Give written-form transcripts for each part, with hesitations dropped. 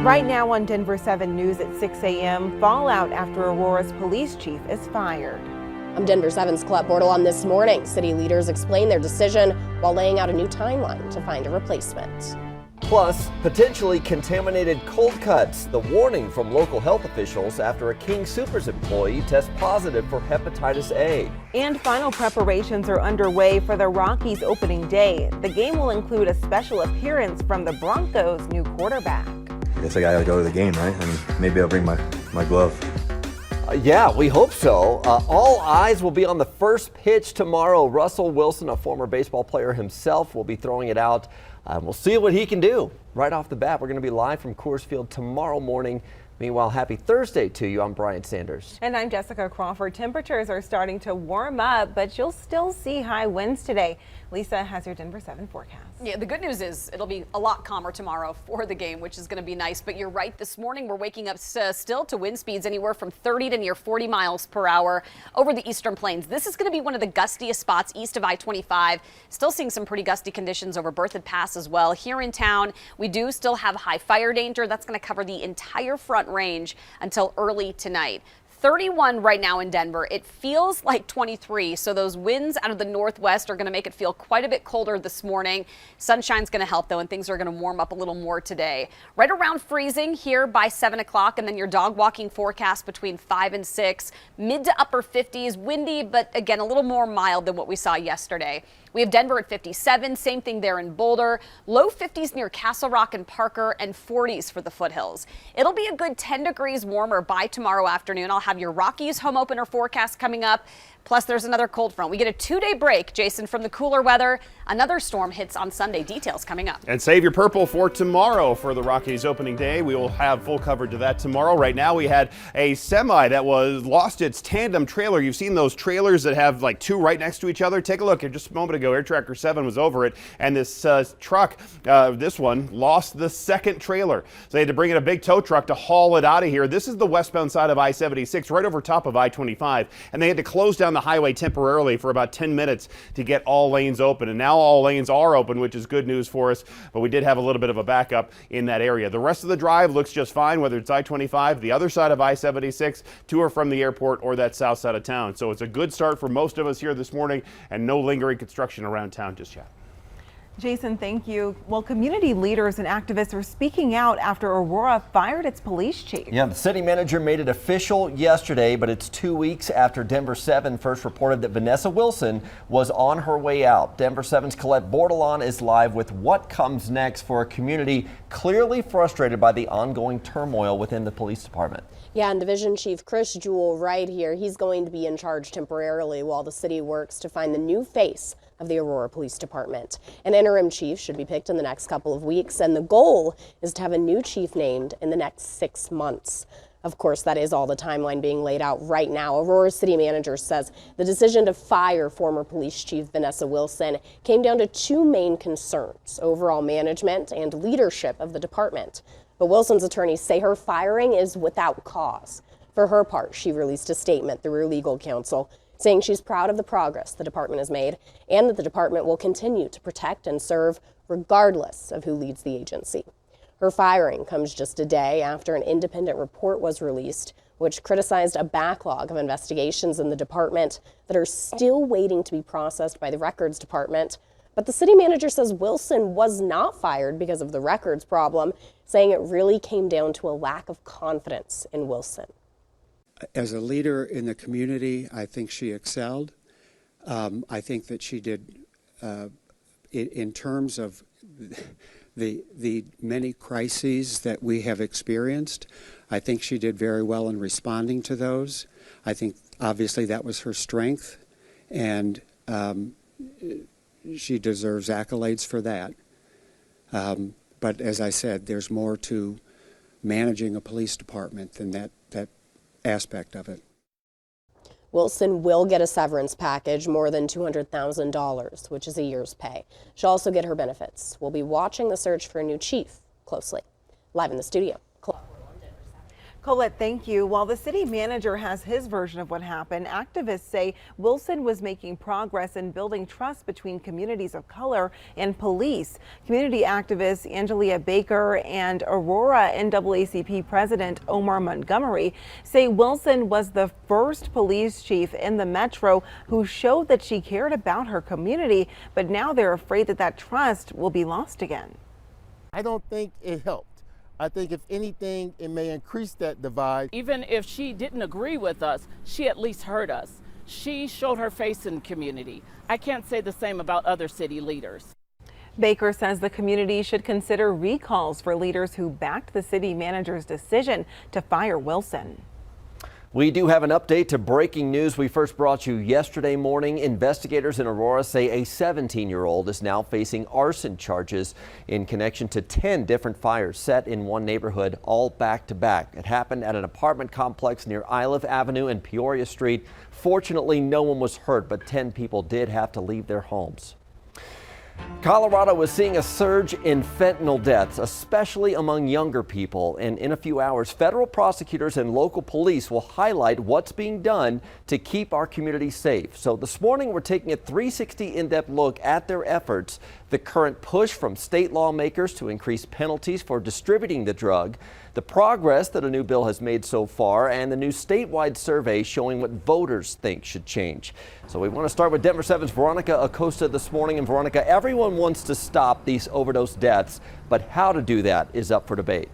Right now on Denver 7 News at 6 a.m., fallout after Aurora's police chief is fired. I'm Denver 7's Colette Bordelon this morning. City leaders explain their decision while laying out a new timeline to find a replacement. Plus, potentially contaminated cold cuts. The warning from local health officials after a King Soopers employee tests positive for hepatitis A. And final preparations are underway for the Rockies opening day. The game will include a special appearance from the Broncos' new quarterback. I guess I gotta go to the game, right? I mean, maybe I'll bring my glove. Yeah, we hope so. All eyes will be on the first pitch tomorrow. Russell Wilson, a former baseball player himself, will be throwing it out. We'll see what he can do right off the bat. We're going to be live from Coors Field tomorrow morning. Meanwhile, happy Thursday to you. I'm Brian Sanders. And I'm Jessica Crawford. Temperatures are starting to warm up, but you'll still see high winds today. Lisa has your Denver 7 forecast. Yeah, the good news is it'll be a lot calmer tomorrow for the game, which is going to be nice. But you're right, this morning we're waking up still to wind speeds anywhere from 30 to near 40 miles per hour over the eastern plains. This is going to be one of the gustiest spots east of I-25. Still seeing some pretty gusty conditions over Berthoud Pass as well. Here in town, we do still have high fire danger. That's going to cover the entire front range until early tonight. 31 right now in Denver. It feels like 23, so those winds out of the northwest are going to make it feel quite a bit colder this morning. Sunshine's going to help, though, and things are going to warm up a little more today. Right around freezing here by 7 o'clock, and then your dog walking forecast between 5 and 6. Mid to upper 50s, windy, but again, a little more mild than what we saw yesterday. We have Denver at 57, same thing there in Boulder. Low 50s near Castle Rock and Parker, and 40s for the foothills. It'll be a good 10 degrees warmer by tomorrow afternoon. I'll have your Rockies home opener forecast coming up. Plus, there's another cold front. We get a 2-day break, Jason, from the cooler weather. Another storm hits on Sunday. Details coming up. And save your purple for tomorrow for the Rockies opening day. We will have full coverage of that tomorrow. Right now, we had a semi that lost its tandem trailer. You've seen those trailers that have like two right next to each other. Take a look here. Just a moment ago, Air Tracker 7 was over it, and this truck, this one, lost the second trailer. So they had to bring in a big tow truck to haul it out of here. This is the westbound side of I-76, right over top of I-25, and they had to close down the highway temporarily for about 10 minutes to get all lanes open. And now all lanes are open, which is good news for us, but we did have a little bit of a backup in that area. The rest of the drive looks just fine, whether it's I-25, the other side of I-76, to or from the airport, or that south side of town. So it's a good start for most of us here this morning, and no lingering construction around town just yet. Jason, thank you. Well, community leaders and activists are speaking out after Aurora fired its police chief. Yeah, the city manager made it official yesterday, but it's 2 weeks after Denver 7 first reported that Vanessa Wilson was on her way out. Denver 7's Colette Bordelon is live with what comes next for a community clearly frustrated by the ongoing turmoil within the police department. Yeah, and Division Chief Chris Jewell right here. He's going to be in charge temporarily while the city works to find the new face of the Aurora Police Department. An interim chief should be picked in the next couple of weeks, and the goal is to have a new chief named in the next 6 months. Of course, that is all the timeline being laid out right now. Aurora City Manager says the decision to fire former Police Chief Vanessa Wilson came down to two main concerns: overall management and leadership of the department. But Wilson's attorneys say her firing is without cause. For her part, she released a statement through her legal counsel saying she's proud of the progress the department has made and that the department will continue to protect and serve regardless of who leads the agency. Her firing comes just a day after an independent report was released, which criticized a backlog of investigations in the department that are still waiting to be processed by the records department. But the city manager says Wilson was not fired because of the records problem, saying it really came down to a lack of confidence in Wilson. As a leader in the community, I think she excelled. I think that she did, in terms of the many crises that we have experienced, I think she did very well in responding to those. I think obviously that was her strength, and she deserves accolades for that. But as I said, there's more to managing a police department than that aspect of it. Wilson will get a severance package, more than $200,000, which is a year's pay. She'll also get her benefits. We'll be watching the search for a new chief closely. Live in the studio. Colette, thank you. While the city manager has his version of what happened, activists say Wilson was making progress in building trust between communities of color and police. Community activists Angelia Baker and Aurora NAACP President Omar Montgomery say Wilson was the first police chief in the metro who showed that she cared about her community, but now they're afraid that that trust will be lost again. I don't think it helped. I think if anything, it may increase that divide. Even if she didn't agree with us, she at least heard us. She showed her face in the community. I can't say the same about other city leaders. Baker says the community should consider recalls for leaders who backed the city manager's decision to fire Wilson. We do have an update to breaking news we first brought you yesterday morning. Investigators in Aurora say a 17-year-old is now facing arson charges in connection to 10 different fires set in one neighborhood, all back to back. It happened at an apartment complex near Iliff Avenue and Peoria Street. Fortunately, no one was hurt, but 10 people did have to leave their homes. Colorado is seeing a surge in fentanyl deaths, especially among younger people. And in a few hours, federal prosecutors and local police will highlight what's being done to keep our community safe. So this morning, we're taking a 360 in-depth look at their efforts, the current push from state lawmakers to increase penalties for distributing the drug, the progress that a new bill has made so far, and the new statewide survey showing what voters think should change. So we want to start with Denver 7's Veronica Acosta this morning. And Veronica, everyone wants to stop these overdose deaths, but how to do that is up for debate.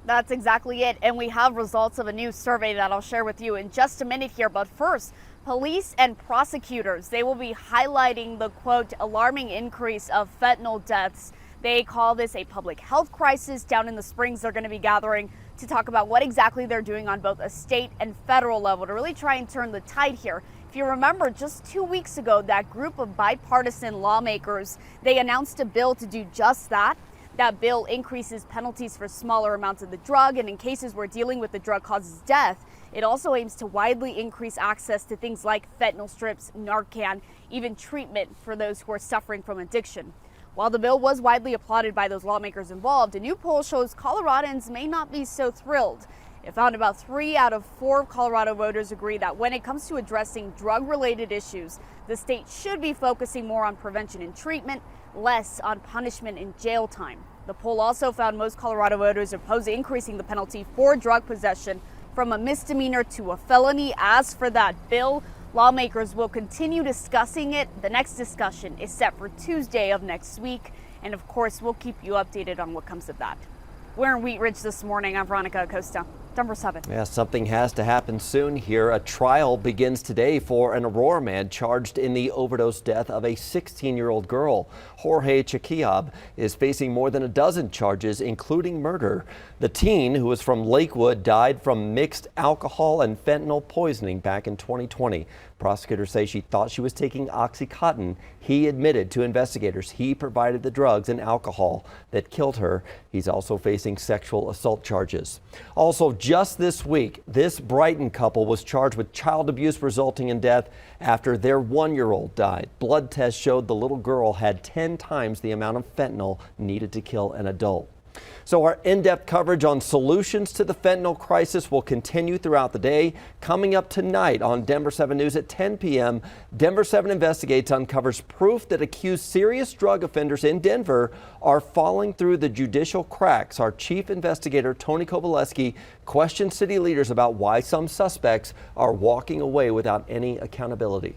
That's exactly it. And we have results of a new survey that I'll share with you in just a minute here. But first, police and prosecutors, they will be highlighting the, quote, alarming increase of fentanyl deaths. They call this a public health crisis. Down in the Springs, they're going to be gathering to talk about what exactly they're doing on both a state and federal level to really try and turn the tide here. If you remember, just 2 weeks ago, that group of bipartisan lawmakers, they announced a bill to do just that. That bill increases penalties for smaller amounts of the drug, and in cases where dealing with the drug causes death, it also aims to widely increase access to things like fentanyl strips, Narcan, even treatment for those who are suffering from addiction. While the bill was widely applauded by those lawmakers involved, a new poll shows Coloradans may not be so thrilled. It found about 3 out of 4 Colorado voters agree that when it comes to addressing drug-related issues, the state should be focusing more on prevention and treatment, less on punishment and jail time. The poll also found most Colorado voters oppose increasing the penalty for drug possession from a misdemeanor to a felony. As for that bill, lawmakers will continue discussing it. The next discussion is set for Tuesday of next week. And of course, we'll keep you updated on what comes of that. We're in Wheat Ridge this morning. I'm Veronica Acosta, Denver 7. Yeah, something has to happen soon here. A trial begins today for an Aurora man charged in the overdose death of a 16-year-old girl. Jorge Chiquiab is facing more than a dozen charges, including murder. The teen, who was from Lakewood, died from mixed alcohol and fentanyl poisoning back in 2020. Prosecutors say she thought she was taking Oxycontin. He admitted to investigators he provided the drugs and alcohol that killed her. He's also facing sexual assault charges. Also, just this week, this Brighton couple was charged with child abuse resulting in death after their 1-year-old died. Blood tests showed the little girl had 10 times the amount of fentanyl needed to kill an adult. So our in-depth coverage on solutions to the fentanyl crisis will continue throughout the day. Coming up tonight on Denver 7 News at 10 p.m., Denver 7 Investigates uncovers proof that accused serious drug offenders in Denver are falling through the judicial cracks. Our chief investigator, Tony Kobaleski, questions city leaders about why some suspects are walking away without any accountability.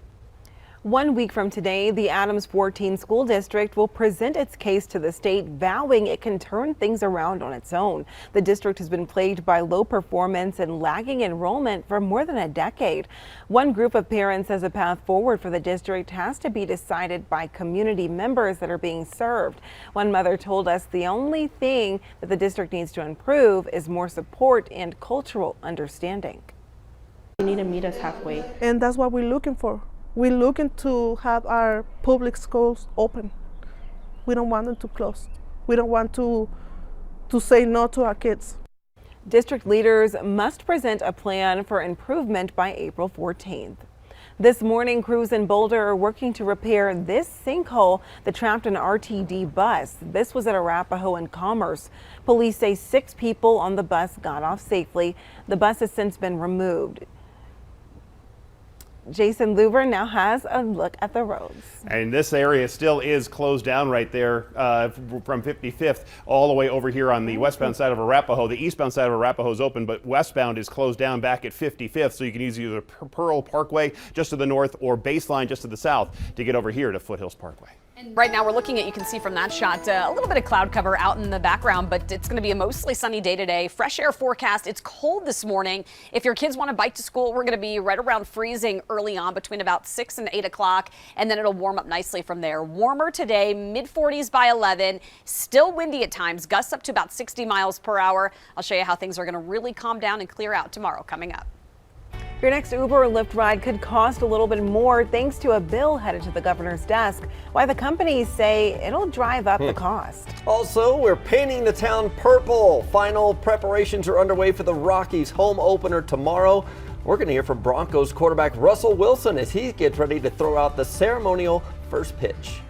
1 week from today, the Adams 14 School District will present its case to the state, vowing it can turn things around on its own. The district has been plagued by low performance and lagging enrollment for more than a decade. One group of parents says a path forward for the district has to be decided by community members that are being served. One mother told us the only thing that the district needs to improve is more support and cultural understanding. You need to meet us halfway. And that's what we're looking for. We're looking to have our public schools open. We don't want them to close. We don't want to say no to our kids. District leaders must present a plan for improvement by April 14th. This morning, crews in Boulder are working to repair this sinkhole that trapped an RTD bus. This was at Arapahoe and Commerce. Police say 6 people on the bus got off safely. The bus has since been removed. Jason Luber now has a look at the roads. And this area still is closed down right there from 55th all the way over here on the westbound side of Arapahoe. The eastbound side of Arapahoe is open, but westbound is closed down back at 55th. So you can use either Pearl Parkway just to the north or Baseline just to the south to get over here to Foothills Parkway. And right now we're looking at, you can see from that shot, a little bit of cloud cover out in the background, but it's going to be a mostly sunny day today. Fresh air forecast. It's cold this morning. If your kids want to bike to school, we're going to be right around freezing early on between about 6 and 8 o'clock, and then it'll warm up nicely from there. Warmer today, mid-40s by 11. Still windy at times, gusts up to about 60 miles per hour. I'll show you how things are going to really calm down and clear out tomorrow coming up. Your next Uber or Lyft ride could cost a little bit more thanks to a bill headed to the governor's desk. Why the companies say it'll drive up the cost. Also, we're painting the town purple. Final preparations are underway for the Rockies home opener tomorrow. We're going to hear from Broncos quarterback Russell Wilson as he gets ready to throw out the ceremonial first pitch.